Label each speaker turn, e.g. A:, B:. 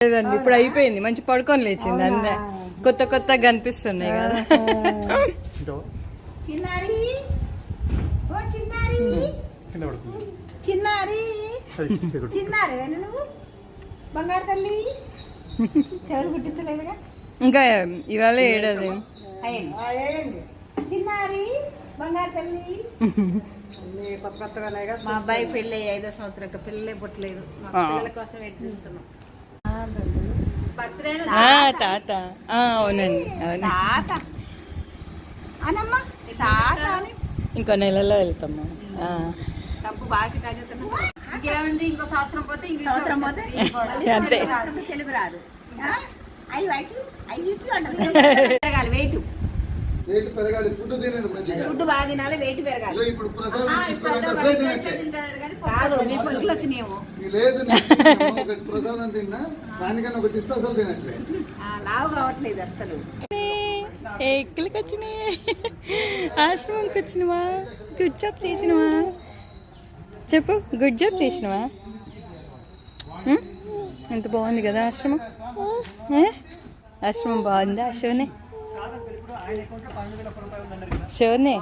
A: లేదండి, ఇప్పుడు అయిపోయింది. మంచి పడుకొని లేచింది. అన్నీ కొత్త కొత్తగా కనిపిస్తున్నాయి కదా.
B: చిన్నారి ఓ చిన్నారి చిన్నారి చిన్నారి నువ్వు బంగారు తల్లి చెవులు కుట్టించలేదుగా.
A: ఇంకా ఇవాళ ఏడాది
B: చిన్నారి బంగారు తల్లి. కొత్త కొత్తగా మా అబ్బాయి పెళ్ళి 5వ సంవత్సరం పిల్లలే పుట్టలేదు. మా పిల్లల కోసం వెయిట్ చేస్తున్నాం.
A: తాత అవునండి, అవును.
B: తాత అనమ్మా తాత అని
A: ఇంకో నెలలో వెళ్తాము.
B: డబ్బు బాగా కాజేస్తున్నా. ఇంకేముంది, ఇంకో సంవత్సరం పోతే సంవత్సరం పోతే
A: అంతే.
B: తెలుగు రాదు. పెరగాలి వెయిట్
C: పెరగాలి, ఫుడ్ తినండి మంచిగా.
B: ఫుడ్ బాగా తినాలి, వెయిట్ పెరగాలి.
C: ఇప్పుడు ప్రసాదం
B: కాదు మీ పొంగులు వచ్చినాయేమో.
C: లేదు, ఒకటి ప్రసాదం తిన్నా దానికన్నా ఒకటి ఇస్తే అసలు తినట్లే.
B: లావు కావట్లేదు అసలు.
A: ఎక్కడికి వచ్చినాయి? ఆశ్రమంకి వచ్చినవా? గుడ్ జాబ్ చేసినవా? చెప్పు, గుడ్ జాబ్ చేసినవా? ఎంత బాగుంది కదా ఆశ్రమం. ఆశ్రమం బాగుందా శివనే? శివనే